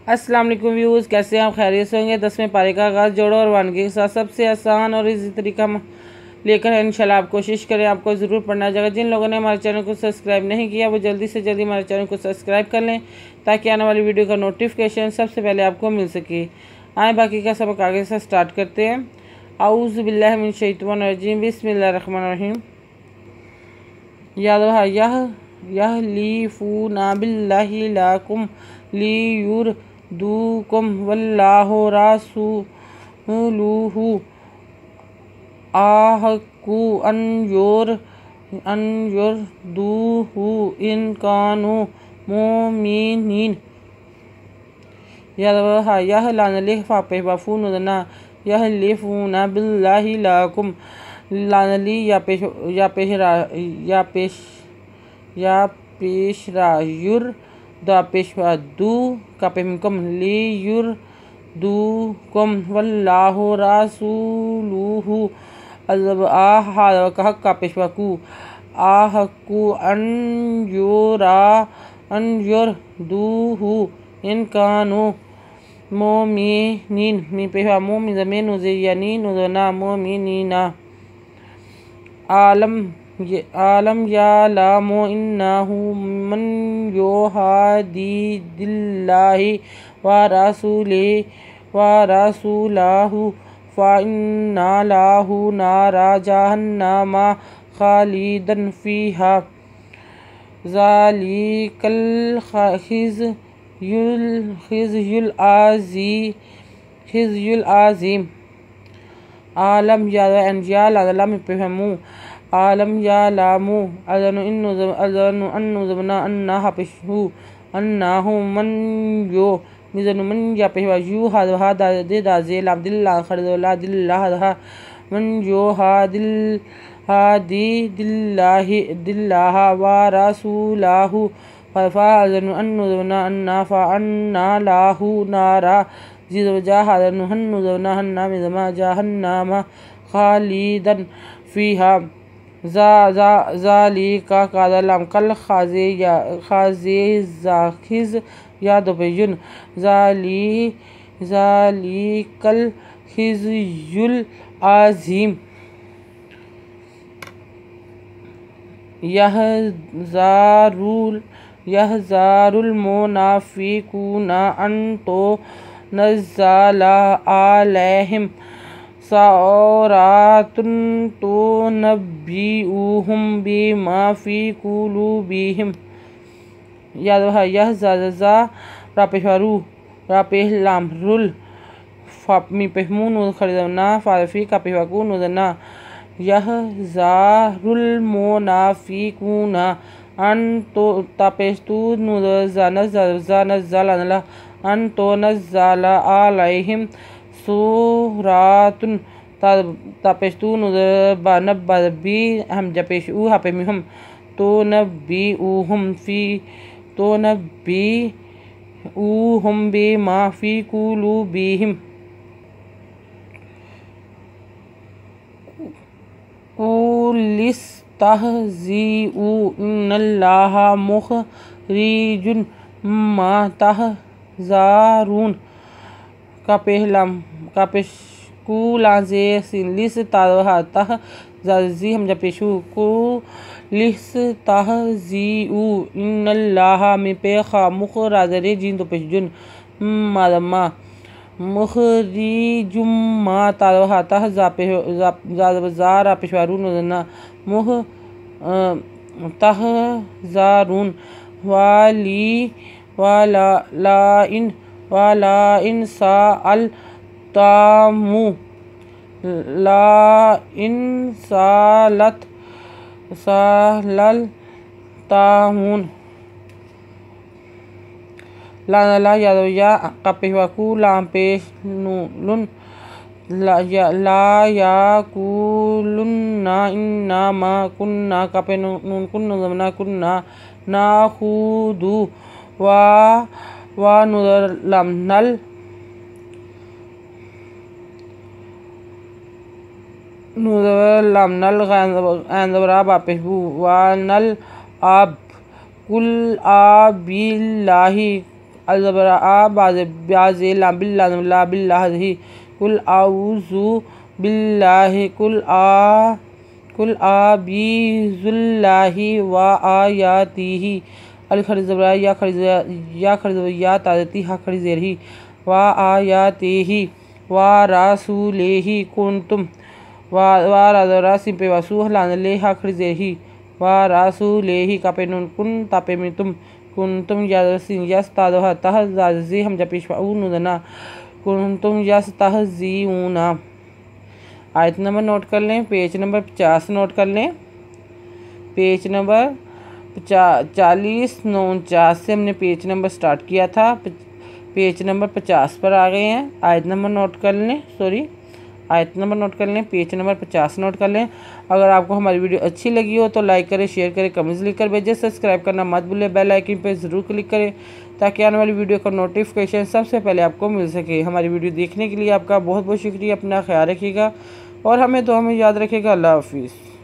अस्सलाम वालेकुम व्यूज़, कैसे हैं आप? खैरियत से होंगे। 10वें पारे का आगाज़ जोड़ो और वानगी के साथ सबसे आसान और इसी तरीका लेकर है। इंशाल्लाह आप कोशिश करें, आपको ज़रूर पढ़ना जाएगा। जिन लोगों ने हमारे चैनल को सब्सक्राइब नहीं किया वो जल्दी से जल्दी हमारे चैनल को सब्सक्राइब कर लें ताकि आने वाली वीडियो का नोटिफिकेशन सबसे पहले आपको मिल सके। आए बाकी का सबक आगे से स्टार्ट करते हैं। आऊज़ु बिल्लाहि मिनश शैतानिर रजीम, बिस्मिल्लाहिर रहमानिर रहीम। यहलीफूना बिल्लाहि लकुम लियुरदूकुम वल्लाहु रसूलुहु अहक्कु अन युरदूहु इन कानू मुमिनीन। यहलीफूना बिल्लाहि लकुम लानली या पेशरा युर दा पेशवा दू का पेमिकम ली युर दू कम वल्लाहु रसूलुहु अज़ब का पेशवा कु आहकु अन युर दूहु इन कानू मोमिनीन। मी पेशवा मोमिन ज़मीन नुज़ियानी नुज़ना मोमिनीना। आलम यालामु इन्नहु मन युहादिदिल्लाहि व रसूलहु फइन्ना लहु नारा जहन्नम खालिदन फीहा ज़ालिकल खिज़्युल अज़ीम। आलम यालामु पेहमु आलम यालामु अज़नु अन्नु ज़बना अन्ना हपिशु अन्नाहु मन यो मिज़नु मन या पेहवा यू हा दे दाज़े अब्दुल्ला खरदुल्ला दिल्लाह मन यो दिल्लाह व रसूलहु फ़अज़नु अन्नु ज़बना अन्ना फ़अन्ना लहु नारा ज़िज़वजाहनु हन्नु ज़बना हन्ना मिज़मा जहन्नम खालिदन फीहा ज़ालिका कादलम कल खाज़े ज़ाखिज़ या दुबयुन ज़ालिकल खिज़्युल अज़ीम। यहज़ारुल मुनाफ़िक़ूना अन तुनज़्ज़ला अलैहिम सौरातुन तुनब्बिउहुम बिमा फ़ी कुलूबिहिम। यहज़ा रापेशवारू रापेहलाम रुल फामी पेहमू नु खरीदना फ़ारफ़ी का पेहवाकू नुज़ना। यहज़ारुल मुनाफ़िक़ूना अन तो तापेस्तु नुज़्ज़ला अन तुनज़्ज़ला अलैहिम सूरातुन तापेस्तु नुज़्ज़बी हम जपेशु हापेमिहम तुनब्बिउहुम बिमा फ़ी कुलूबिहिम कुलिस्तहज़िउ इन्नल्लाहा मुख़रिजुम मा तहज़ारून का पेहलाम का पेशकुलाज़े सिलिस ताह ज़ी हम जपेशु कुलिस्तहज़िउ इन्नल्लाहा में पेखा मुख़राज़रे जिन तो पेशजुन मादमा मुख़रिजुम मा ताह ज़ारा पेशवारून नुज़ना मुह तहज़ारून वालाइन सालताहुन लानला यादवया का पेहवाकू लाम पेश नुलुन ला याकुलुन्ना इन्ना मा कुन्ना का पे नून कुन्ना ज़मना कुन्ना नाखुदु व नुज़लमनल गैज़बरा बापेहू व नल अब कुल आबिल्लाहि अल ज़बर आ बाज़े ला बिल्लाहि कुल आऊज़ु बिल्लाहि कुल आ बिज़ुल्लाहि व आयातिही अल खरीज़बरा या खरीज़ या ताज़ती हा खरीज़ेरही व आयातिही व रासूलेही कुंतुम व रासिम पे वसू लानले हा खरीज़ेरही व रासूलेही का पे नून कुन तापे में तुम यासिन यस तादहा तहज़ी हम जपेशवा नुदना कुंतुम यस तहज़ीऊना। आयत नंबर नोट कर लें, पेज नंबर 50 नोट कर लें। पेज नंबर 40 49 से हमने पेज नंबर स्टार्ट किया था, पेज नंबर 50 पर आ गए हैं। आयत नंबर नोट कर लें, आयत नंबर नोट कर लें, पेज नंबर 50 नोट कर लें। अगर आपको हमारी वीडियो अच्छी लगी हो तो लाइक करें, शेयर करें, कमेंट्स लिख कर भेजें। सब्सक्राइब करना मत भूलें, बेल आइकन पर ज़रूर क्लिक करें ताकि आने वाली वीडियो का नोटिफिकेशन सबसे पहले आपको मिल सके। हमारी वीडियो देखने के लिए आपका बहुत बहुत शुक्रिया। अपना ख्याल रखिएगा और हमें दुआ में याद रखिएगा। अल्लाह हाफिज़।